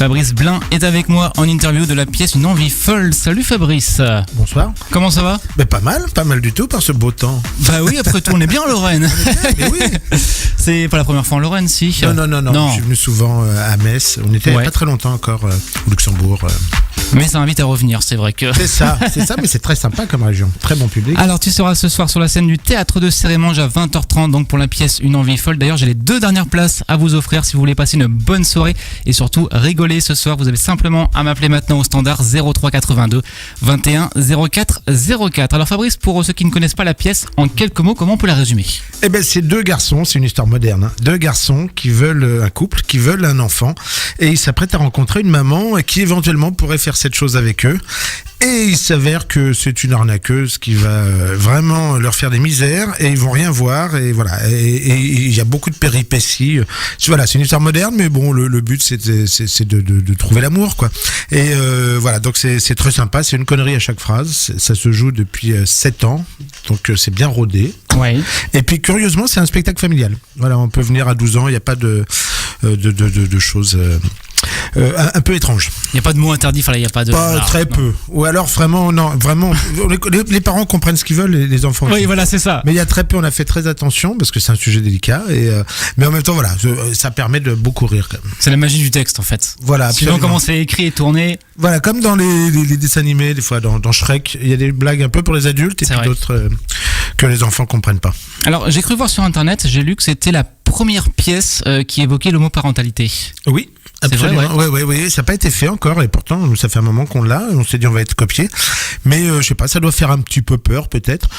Fabrice Blin est avec moi en interview de la pièce Une envie folle. Salut Fabrice. Bonsoir. Comment ça va ? Mais pas mal du tout par ce beau temps. Bah oui, après tout, on est bien en Lorraine. Mais oui. C'est pas la première fois en Lorraine, si ? Non. Je suis venu souvent à Metz. On était il n'y a pas très longtemps encore au Luxembourg. Mais ça invite à revenir, c'est vrai que... C'est ça, mais c'est très sympa comme région. Très bon public. Alors tu seras ce soir sur la scène du Théâtre de Cérémange à 20h30, donc pour la pièce Une envie folle. D'ailleurs, j'ai les 2 dernières places à vous offrir si vous voulez passer une bonne soirée et surtout rigoler ce soir. Vous avez simplement à m'appeler maintenant au standard 03 82 21 04 04. Alors Fabrice, pour ceux qui ne connaissent pas la pièce, en quelques mots, comment on peut la résumer ? Eh ben, c'est 2 garçons, c'est une histoire moderne. 2 garçons qui veulent un couple, qui veulent un enfant, et ils s'apprêtent à rencontrer une maman qui éventuellement pourrait faire cette chose avec eux. Et il s'avère que c'est une arnaqueuse qui va vraiment leur faire des misères et ils vont rien voir et voilà. Et il y a beaucoup de péripéties. Voilà, c'est une histoire moderne, mais bon, le but c'est de trouver l'amour, quoi. Et voilà, donc c'est très sympa. C'est une connerie à chaque phrase. Ça se joue depuis 7 ans, donc c'est bien rodé. Ouais. Et puis curieusement, c'est un spectacle familial. Voilà, on peut venir à 12 ans. Il n'y a pas de choses. Un peu étrange. Il n'y a pas de mots interdits, il n'y a pas de... Très peu. Ou alors vraiment, les parents comprennent ce qu'ils veulent, les enfants aussi. Oui, voilà, c'est ça. Mais il y a très peu, on a fait très attention, parce que c'est un sujet délicat, mais en même temps, voilà, ça permet de beaucoup rire quand même. C'est la magie du texte, en fait. Voilà, absolument. Sinon, comment c'est écrit et tourné. Voilà, comme dans les dessins animés, des fois, dans Shrek, il y a des blagues un peu pour les adultes, et puis d'autres que les enfants comprennent pas. Alors, j'ai cru voir sur Internet, j'ai lu que c'était la première pièce qui évoquait l'homoparentalité. Oui. Absolument. Vrai, oui, ça n'a pas été fait encore et pourtant ça fait un moment qu'on l'a. On s'est dit on va être copié, mais je sais pas, ça doit faire un petit peu peur peut-être.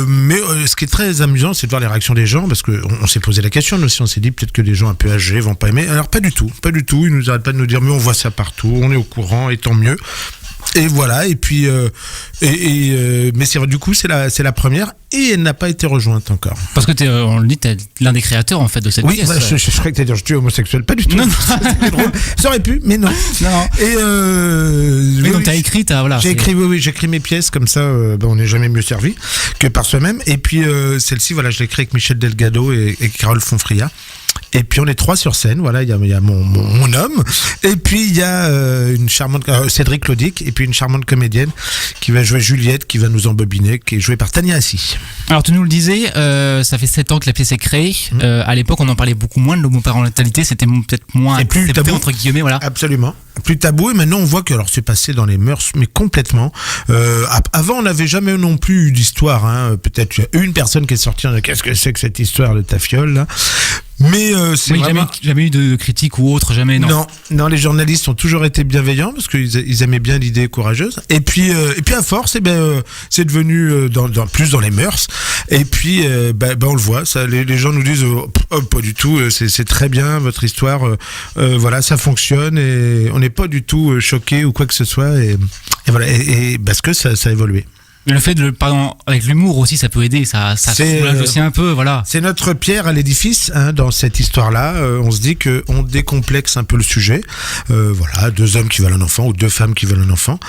Mais ce qui est très amusant, c'est de voir les réactions des gens parce que on s'est posé la question aussi. On s'est dit peut-être que des gens un peu âgés vont pas aimer. Alors pas du tout. Ils nous arrêtent pas de nous dire mais on voit ça partout, on est au courant et tant mieux. Et voilà, et puis mais c'est du coup c'est la première et elle n'a pas été rejointe encore. Parce que on le dit, t'es l'un des créateurs en fait de cette pièce. Oui, je crois que t'allais dire je suis homosexuel, pas du tout. Non. C'était drôle. Ça aurait pu, mais non. Et donc t'as écrit, voilà. J'ai écrit mes pièces comme ça. On n'est jamais mieux servi que par soi-même. Et puis celle-ci, voilà, je l'ai écrite avec Michel Delgado et Carole Fonfria. Et puis on est 3 sur scène, voilà, il y a mon homme, et puis il y a une charmante Cédric Claudic, et puis une charmante comédienne qui va jouer Juliette, qui va nous embobiner, qui est jouée par Tania Assi. Alors tu nous le disais, ça fait 7 ans que la pièce est créée. À l'époque, on en parlait beaucoup moins de l'homoparentalité, c'était peut-être moins et plus tabou, entre guillemets, voilà. Absolument. Plus tabou, et maintenant on voit que alors c'est passé dans les mœurs, mais complètement. Avant, on n'avait jamais non plus eu d'histoire. Peut-être une personne qui est sortie, qu'est-ce que c'est que cette histoire de ta fiole là ? Mais c'est vraiment... jamais eu de critique ou autre, jamais, non. Non, les journalistes ont toujours été bienveillants parce qu'ils aimaient bien l'idée courageuse. Et puis à force, c'est devenu plus dans les mœurs. Et puis, on le voit. Ça, les gens nous disent, pas du tout. C'est très bien votre histoire. Voilà, ça fonctionne et on n'est pas du tout choqués ou quoi que ce soit. Et voilà, et parce que ça a évolué. Le fait avec l'humour aussi, ça peut aider, ça soulage aussi un peu, voilà. C'est notre pierre à l'édifice, dans cette histoire-là. On se dit qu'on décomplexe un peu le sujet. Voilà, 2 hommes qui veulent un enfant ou 2 femmes qui veulent un enfant.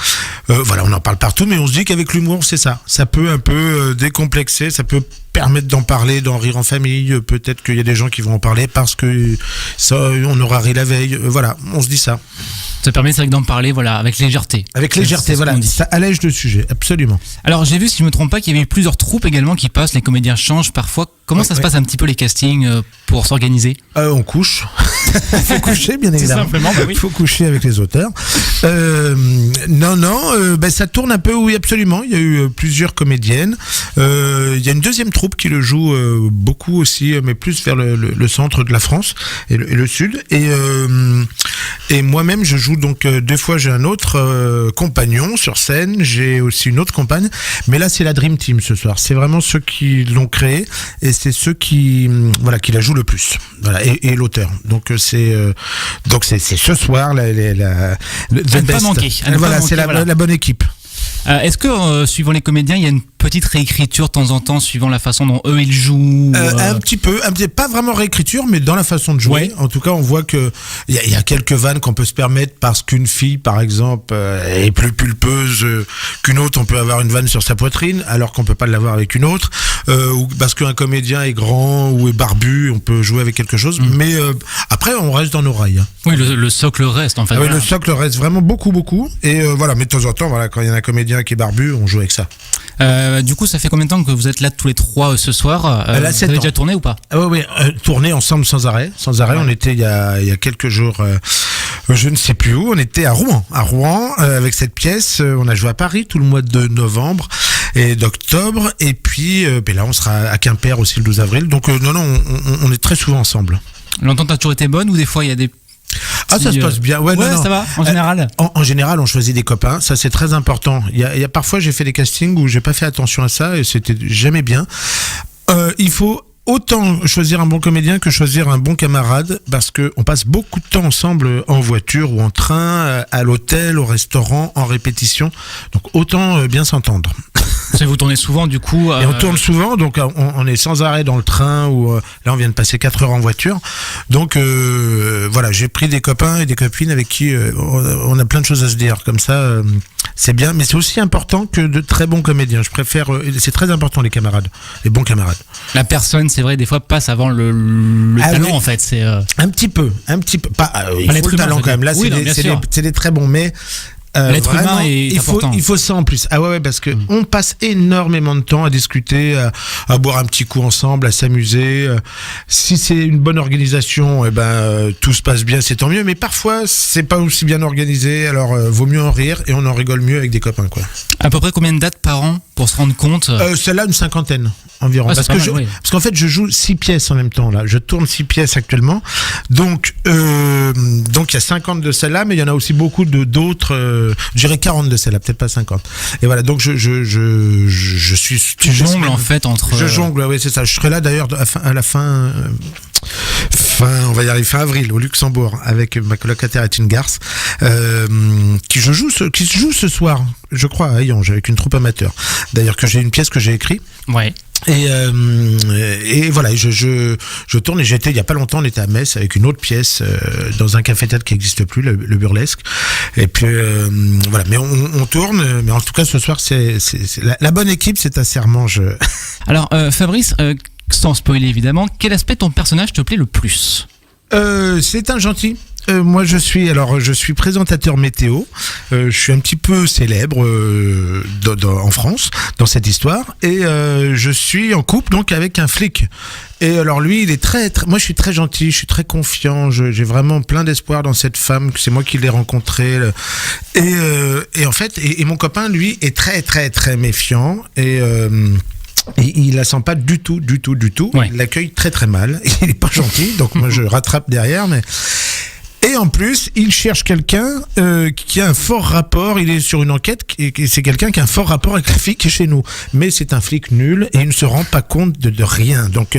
Voilà, on en parle partout, mais on se dit qu'avec l'humour, c'est ça. Ça peut un peu décomplexer, ça peut permettre d'en parler, d'en rire en famille. Peut-être qu'il y a des gens qui vont en parler parce que ça, on aura ri la veille. Voilà, on se dit ça. Ça permet, c'est vrai, d'en parler, voilà, avec légèreté. Avec légèreté, voilà. Ça allège le sujet, absolument. Alors, j'ai vu, si je me trompe pas, qu'il y avait eu plusieurs troupes également qui passent, les comédiens changent parfois. Comment ça se passe un petit peu les castings pour s'organiser ? On couche. Il faut coucher, bien évidemment. Tout simplement, oui. Il faut coucher avec les auteurs. Ça tourne un peu, oui, absolument. Il y a eu plusieurs comédiennes. Il y a une deuxième troupe qui le joue beaucoup aussi, mais plus vers le centre de la France et le sud. Et moi-même, je joue donc 2 fois, j'ai un autre compagnon sur scène. J'ai aussi une autre compagne. Mais là, c'est la Dream Team ce soir. C'est vraiment ceux qui l'ont créé et c'est ceux qui la jouent le plus. Voilà, et l'auteur. Donc c'est ce soir, ne pas manquer. Voilà, c'est la bonne équipe. Est-ce que, suivant les comédiens, il y a une petite réécriture de temps en temps, suivant la façon dont eux ils jouent Un petit peu, pas vraiment réécriture, mais dans la façon de jouer. Ouais. En tout cas, on voit que il y a quelques vannes qu'on peut se permettre parce qu'une fille, par exemple, est plus pulpeuse qu'une autre. On peut avoir une vanne sur sa poitrine, alors qu'on peut pas l'avoir avec une autre. Ou parce qu'un comédien est grand ou est barbu, on peut jouer avec quelque chose. Mais après, on reste dans nos rails. Hein. Oui, le socle reste en fait. Ah oui, Voilà. le socle reste vraiment beaucoup. Et voilà, mais de temps en temps, voilà, quand il y a un comédien qui est barbu, on joue avec ça. Du coup, ça fait combien de temps que vous êtes là tous les trois ce soir Là, vous 7 avez ans. déjà tourné ou pas? Ah oui, tourner ensemble sans arrêt. On était il y a quelques jours, je ne sais plus où, on était à Rouen avec cette pièce. On a joué à Paris tout le mois de novembre et d'octobre. Et puis là, on sera à Quimper aussi le 12 avril. Donc on est très souvent ensemble. L'entente a toujours été bonne ou des fois il y a des... Ah, ça se passe bien. Ouais, non. ça va, en général. En général, on choisit des copains. Ça, c'est très important. Il y a parfois, j'ai fait des castings où j'ai pas fait attention à ça et c'était jamais bien. Il faut autant choisir un bon comédien que choisir un bon camarade parce que on passe beaucoup de temps ensemble en voiture ou en train, à l'hôtel, au restaurant, en répétition. Donc, autant bien s'entendre. Ça, vous tournez souvent du coup. Et on tourne souvent, donc on est sans arrêt dans le train ou là on vient de passer 4 heures en voiture. Donc voilà, j'ai pris des copains et des copines avec qui on a plein de choses à se dire. Comme ça, c'est bien, mais c'est aussi important que de très bons comédiens. Je préfère, c'est très important les camarades, les bons camarades. La personne, c'est vrai, des fois passe avant le talent oui. en fait. C'est un petit peu. Pas, il l'être faut le humain, talent quand même. Là, oui, non, bien sûr. c'est des très bons, mais l'être vraiment, humain est important. Il faut ça en plus. Ah ouais, parce que on passe énormément de temps à discuter, à boire un petit coup ensemble, à s'amuser. Si c'est une bonne organisation, tout se passe bien, c'est tant mieux. Mais parfois, c'est pas aussi bien organisé. Alors, vaut mieux en rire et on en rigole mieux avec des copains, quoi. à peu près combien de dates par an pour se rendre compte? Celle-là, une cinquantaine environ. Ouais, c'est parce pas mal, oui. parce qu'en fait, je joue 6 pièces en même temps là. Je tourne 6 pièces actuellement. Donc il y a 50 de celles-là, mais il y en a aussi beaucoup d'autres. Je dirais 40 de celles-là, peut-être pas 50. Et voilà, donc je suis. Tu jongles en fait entre. Je jongle, oui, c'est ça. Je serai là d'ailleurs à la fin. On va y arriver fin avril au Luxembourg avec ma colocataire Étienne Garce qui se joue ce soir, je crois à Hayange avec une troupe amateur. D'ailleurs que j'ai une pièce que j'ai écrite. Ouais. Et voilà, je tourne et j'étais il y a pas longtemps, on était à Metz avec une autre pièce dans un café-théâtre qui n'existe plus, le Burlesque. Et puis voilà, mais on tourne, mais en tout cas ce soir c'est la bonne équipe, c'est à Sermange. Alors Fabrice, sans spoiler évidemment, quel aspect de ton personnage te plaît le plus? C'est un gentil. Moi, je suis présentateur météo. Je suis un petit peu célèbre en France dans cette histoire, et je suis en couple donc avec un flic. Et alors lui, il est moi, je suis très gentil, je suis très confiant. J'ai vraiment plein d'espoir dans cette femme. C'est moi qui l'ai rencontrée. Et en fait, et mon copain, lui, est très très très méfiant et il la sent pas du tout. Ouais. Il l'accueille très très mal. Il est pas gentil, donc moi je rattrape derrière, mais. Et en plus, il cherche quelqu'un qui a un fort rapport. Il est sur une enquête et c'est quelqu'un qui a un fort rapport avec la fille qui est chez nous. Mais c'est un flic nul et il ne se rend pas compte de rien. Donc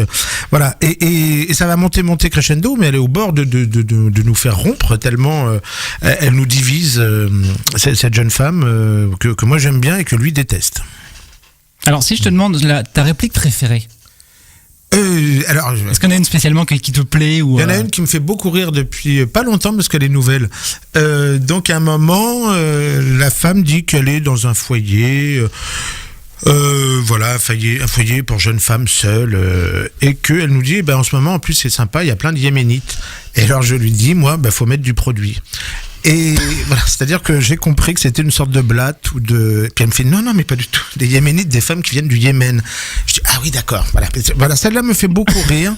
voilà. Et ça va monter crescendo, mais elle est au bord de nous faire rompre tellement elle nous divise, cette jeune femme que moi j'aime bien et que lui déteste. Alors si je te demande ta réplique préférée, Alors, est-ce qu'il y en a une spécialement qui te plaît ou il y en a une qui me fait beaucoup rire depuis pas longtemps parce qu'elle est nouvelle. Donc à un moment, la femme dit qu'elle est dans un foyer, voilà, un foyer pour jeunes femmes seules, et qu'elle nous dit, en ce moment, en plus c'est sympa, il y a plein de Yéménites. Et alors je lui dis, moi, faut mettre du produit. Et voilà, c'est-à-dire que j'ai compris que c'était une sorte de blatte ou de. Puis elle me fait non, mais pas du tout. Des Yéménites, des femmes qui viennent du Yémen. Je dis ah oui, d'accord. Voilà, celle-là me fait beaucoup rire.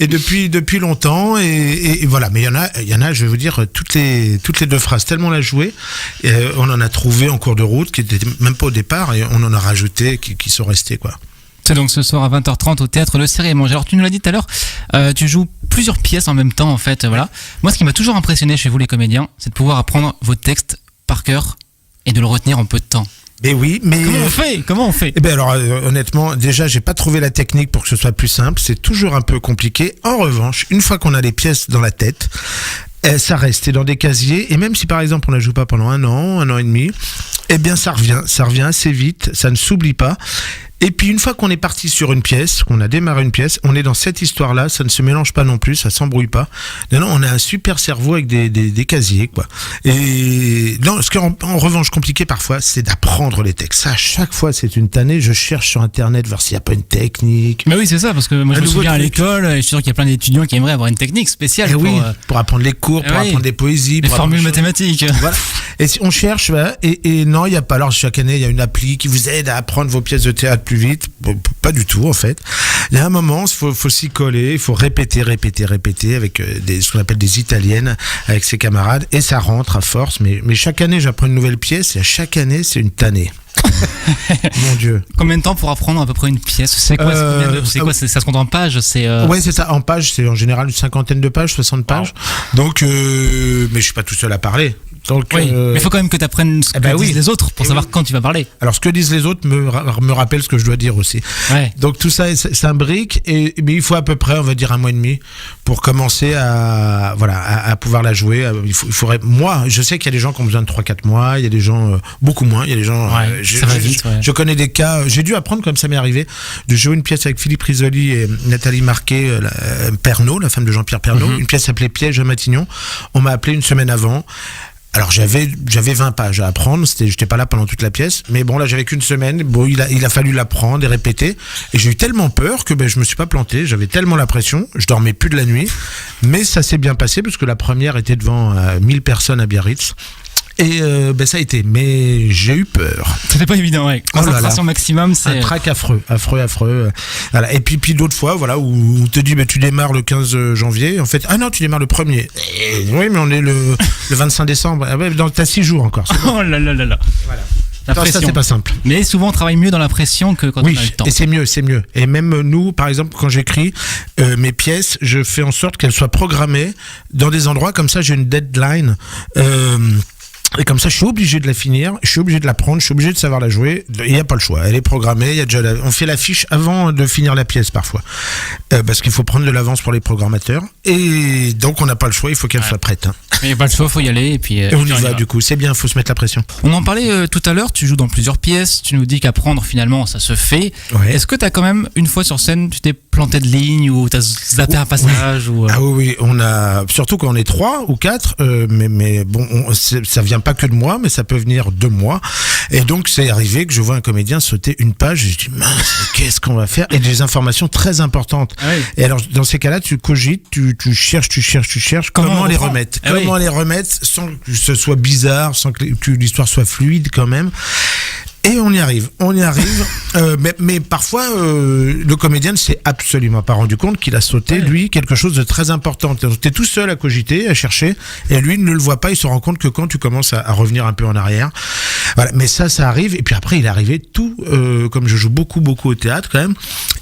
Et depuis longtemps. Et voilà, mais il y en a, je vais vous dire, toutes les 2 phrases tellement la jouer. On en a trouvé en cours de route qui n'étaient même pas au départ, et on en a rajouté qui sont restés quoi. C'est donc ce soir à 20h30 au théâtre Le Cérémon. Alors tu nous l'as dit tout à l'heure, tu joues plusieurs pièces en même temps en fait. Voilà. Moi, ce qui m'a toujours impressionné chez vous les comédiens, c'est de pouvoir apprendre votre texte par cœur et de le retenir en peu de temps. Mais oui, mais Comment on fait? Eh ben alors honnêtement, déjà j'ai pas trouvé la technique pour que ce soit plus simple. C'est toujours un peu compliqué. En revanche, une fois qu'on a les pièces dans la tête, ça reste dans des casiers. Et même si par exemple on la joue pas pendant un an et demi, eh bien ça revient assez vite, ça ne s'oublie pas. Et puis une fois qu'on est parti sur une pièce, qu'on a démarré une pièce, on est dans cette histoire-là, ça ne se mélange pas non plus, ça s'embrouille pas. Non, on a un super cerveau avec des casiers, quoi. Et non, ce qui est en revanche compliqué parfois, c'est d'apprendre les textes. Ça, à chaque fois, c'est une tannée. Je cherche sur Internet voir s'il n'y a pas une technique. Mais oui, c'est ça, parce que moi je me souviens à l'école, et je suis sûr qu'il y a plein d'étudiants qui aimeraient avoir une technique spéciale pour apprendre les cours, pour apprendre des poésies, les pour formules mathématiques. Voilà. Et si on cherche, voilà, et non, il n'y a pas. Alors chaque année, il y a une appli qui vous aide à apprendre vos pièces de théâtre plus vite. Pas du tout en fait. Il y a un moment, il faut s'y coller, il faut répéter avec ce qu'on appelle des italiennes avec ses camarades, et ça rentre à force. Mais chaque année, j'apprends une nouvelle pièce, et à chaque année, c'est une tannée. Mon Dieu. Combien de temps pour apprendre à peu près une pièce? C'est quoi, ça se compte en pages? Ouais, c'est ça. En pages, c'est en général une cinquantaine de pages, 60 pages. Donc, mais je suis pas tout seul à parler. Donc, mais il faut quand même que tu apprennes ce que disent les autres pour savoir quand tu vas parler. Alors, ce que disent les autres me rappelle ce que je dois dire aussi. Ouais. Donc, tout ça s'imbrique, mais il faut à peu près, on va dire, 1 mois et demi pour commencer à pouvoir la jouer. Il faudrait, moi, je sais qu'il y a des gens qui ont besoin de 3-4 mois, il y a des gens, beaucoup moins, il y a des gens, je connais des cas, j'ai dû apprendre, comme ça m'est arrivé, de jouer une pièce avec Philippe Risoli et Nathalie Marquet, Pernaut, la femme de Jean-Pierre Pernaut, une pièce s'appelait Piège à Matignon. On m'a appelé une semaine avant. Alors j'avais 20 pages à apprendre, j'étais pas là pendant toute la pièce, mais bon là j'avais qu'une semaine, bon il a fallu l'apprendre et répéter, et j'ai eu tellement peur que je me suis pas planté, j'avais tellement la pression, je dormais plus de la nuit, mais ça s'est bien passé parce que la première était devant 1000 personnes à Biarritz. Et ça a été, mais j'ai eu peur. C'était pas évident, ouais. Concentration maximum, c'est un trac affreux. Voilà. Et puis d'autres fois, voilà, où on te dit, tu démarres le 15 janvier. En fait, non, tu démarres le 1er. Oui, mais on est le 25 décembre. Ah ouais, t'as 6 jours encore. Bon. Oh là là là là. Voilà. Ça, c'est pas simple. Mais souvent, on travaille mieux dans la pression que quand on a le temps. Et c'est mieux. Et même nous, par exemple, quand j'écris mes pièces, je fais en sorte qu'elles soient programmées dans des endroits comme ça. J'ai une deadline. Et comme ça, je suis obligé de la finir, je suis obligé de la prendre, je suis obligé de savoir la jouer. Il n'y a pas le choix. Elle est programmée. Il y a déjà on fait l'affiche avant de finir la pièce parfois, parce qu'il faut prendre de l'avance pour les programmateurs. Et donc, on n'a pas le choix. Il faut qu'elle soit prête. Hein. Il n'y a pas le choix. Il faut y aller. Et on y va. Du coup, c'est bien. Il faut se mettre la pression. On en parlait tout à l'heure. Tu joues dans plusieurs pièces. Tu nous dis qu'apprendre finalement, ça se fait. Ouais. Est-ce que tu as quand même une fois sur scène, tu t'es planté de ligne ou tu as zappé un passage ou Ah oui. On a surtout quand on est 3 ou 4. Mais bon, ça vient pas que de moi, mais ça peut venir de moi. Et donc, c'est arrivé que je vois un comédien sauter une page et je dis, mince, qu'est-ce qu'on va faire? Et des informations très importantes. Ah oui. Et alors, dans ces cas-là, tu cogites, tu cherches comment les remettre. Comment les remettre sans que ce soit bizarre, sans que l'histoire soit fluide quand même. Et on y arrive. Mais parfois, le comédien ne s'est absolument pas rendu compte qu'il a sauté, lui, quelque chose de très important. T'es tout seul à cogiter, à chercher, et lui ne le voit pas, il se rend compte que quand tu commences à revenir un peu en arrière. Voilà. Mais ça arrive. Et puis après, il est arrivé tout, comme je joue beaucoup au théâtre quand même,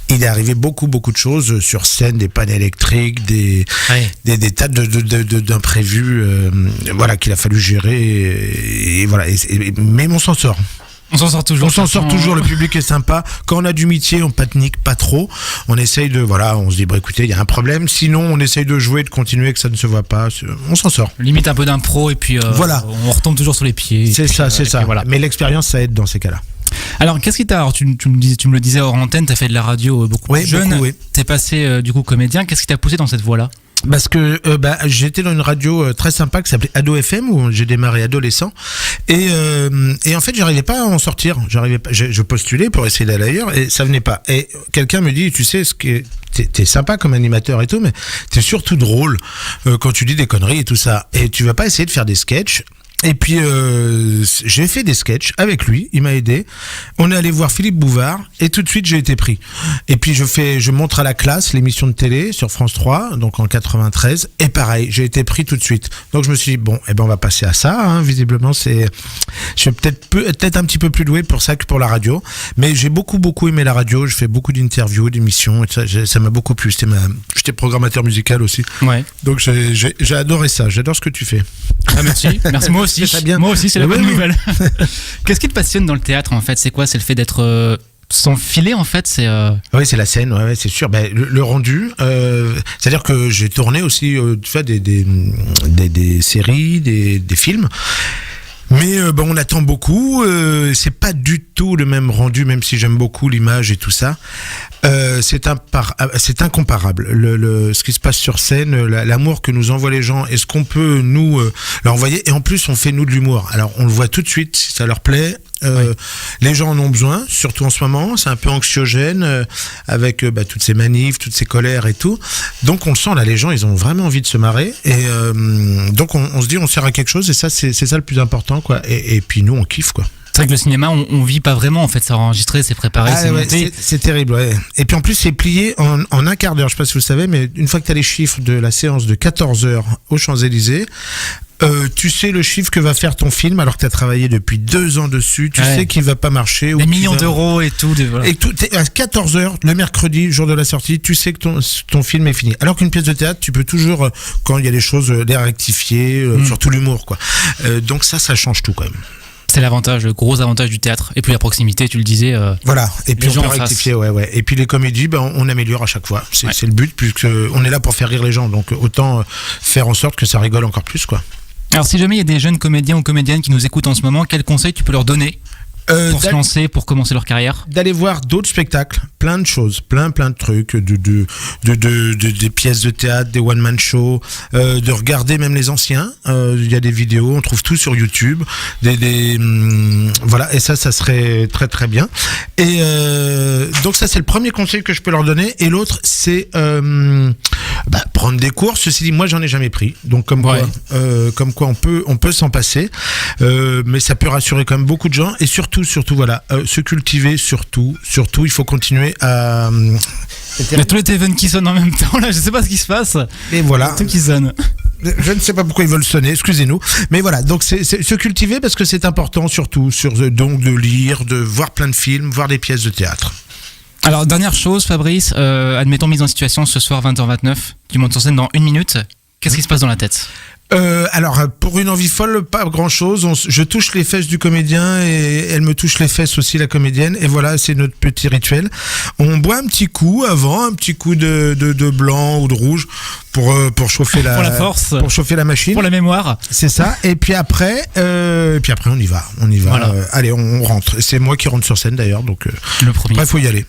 il est arrivé beaucoup de choses sur scène, des pannes électriques, des tas d'imprévus, qu'il a fallu gérer, mais on s'en sort. On s'en sort toujours. Le public est sympa. Quand on a du métier, on panique pas trop. On essaye on se dit, écoutez, il y a un problème. Sinon, on essaye de jouer, de continuer, que ça ne se voit pas. On s'en sort. Limite un peu d'impro et puis on retombe toujours sur les pieds. C'est ça. Voilà. Mais l'expérience, ça aide dans ces cas-là. Alors, qu'est-ce qui t'a... Alors, tu me le disais hors antenne, t'as fait de la radio beaucoup plus jeune. T'es passé du coup comédien. Qu'est-ce qui t'a poussé dans cette voie-là? Parce que j'étais dans une radio très sympa qui s'appelait Ado FM, où j'ai démarré adolescent, et en fait j'arrivais pas à en sortir. Je postulais pour essayer d'aller ailleurs et ça venait pas. Et quelqu'un me dit, tu sais, t'es sympa comme animateur et tout, mais t'es surtout drôle quand tu dis des conneries et tout ça. Et tu vas pas essayer de faire des sketchs? Et puis j'ai fait des sketchs avec lui, il m'a aidé. On est allé voir Philippe Bouvard et tout de suite j'ai été pris. Et puis je montre à la classe l'émission de télé sur France 3, donc en 93, et pareil, j'ai été pris tout de suite. Donc je me suis dit on va passer à ça. Hein. Visiblement je suis peut-être un petit peu plus doué pour ça que pour la radio, mais j'ai beaucoup aimé la radio. Je fais beaucoup d'interviews, d'émissions, et ça m'a beaucoup plu. J'étais programmateur musical aussi. Ouais. Donc j'ai adoré ça. J'adore ce que tu fais. Ah, merci moi aussi. Moi aussi, c'est la bonne nouvelle. Qu'est-ce qui te passionne dans le théâtre en fait? C'est quoi? C'est le fait d'être sans filet en fait? Oui, c'est la scène, c'est sûr. Le rendu, c'est-à-dire que j'ai tourné aussi des séries, des films. Mais bon, on attend beaucoup. C'est pas du tout le même rendu, même si j'aime beaucoup l'image et tout ça. C'est incomparable. Ce qui se passe sur scène, l'amour que nous envoient les gens, et ce qu'on peut nous leur envoyer. Et en plus, on fait nous de l'humour. Alors, on le voit tout de suite si ça leur plaît. Les gens en ont besoin, surtout en ce moment. C'est un peu anxiogène avec toutes ces manifs, toutes ces colères et tout. Donc on le sent là, les gens, ils ont vraiment envie de se marrer. Et donc on se dit, on sert à quelque chose. Et ça, c'est ça le plus important, quoi. Et puis nous, on kiffe, quoi. C'est vrai que le cinéma, on vit pas vraiment en fait, c'est enregistré, c'est préparé, c'est monté. C'est terrible, ouais. Et puis en plus, c'est plié en un quart d'heure. Je sais pas si vous le savez, mais une fois que tu as les chiffres de la séance de 14h aux Champs-Élysées, tu sais le chiffre que va faire ton film alors que tu as travaillé depuis 2 ans dessus, tu sais qu'il va pas marcher. Des millions d'euros et tout. Voilà. Et tout, à 14h, le mercredi, jour de la sortie, tu sais que ton film est fini. Alors qu'une pièce de théâtre, tu peux toujours, quand il y a des choses, les rectifier, surtout l'humour, quoi. Donc ça change tout quand même. C'est l'avantage, le gros avantage du théâtre. Et puis la proximité, tu le disais. Voilà. Et puis on peut rectifier, ouais. Et puis les comédies, on améliore à chaque fois. C'est le but, puisque on est là pour faire rire les gens. Donc autant faire en sorte que ça rigole encore plus, quoi. Alors si jamais il y a des jeunes comédiens ou comédiennes qui nous écoutent en ce moment, quels conseils tu peux leur donner pour se lancer, pour commencer leur carrière? D'aller voir d'autres spectacles, plein de choses, plein de trucs, des pièces de théâtre, des one-man shows, de regarder même les anciens. Il y a des vidéos, on trouve tout sur YouTube. Voilà, et ça serait très très bien. Et donc ça, c'est le premier conseil que je peux leur donner. Et l'autre, c'est prendre des cours. Ceci dit, moi, j'en ai jamais pris. Donc comme quoi, on peut s'en passer. Mais ça peut rassurer quand même beaucoup de gens. Et surtout, voilà, se cultiver, surtout, il faut continuer à... Il y a tous les téléphones qui sonnent en même temps, là, je sais pas ce qui se passe. Et voilà. Tout qui sonne. Je ne sais pas pourquoi ils veulent sonner, excusez-nous. Mais voilà, donc c'est se cultiver parce que c'est important, surtout, donc de lire, de voir plein de films, voir des pièces de théâtre. Alors, dernière chose, Fabrice, admettons mise en situation ce soir 20h29, tu montes sur scène dans 1 minute, qu'est-ce qui se passe dans la tête? Alors, pour une envie folle, pas grand-chose. Je touche les fesses du comédien et elle me touche les fesses aussi, la comédienne. Et voilà, c'est notre petit rituel. On boit un petit coup avant, un petit coup de blanc ou de rouge pour chauffer pour la force, pour chauffer la machine, pour la mémoire. C'est ça. Et puis après, on y va. Voilà. Allez, on rentre. C'est moi qui rentre sur scène d'ailleurs, donc le premier. Après, faut y aller.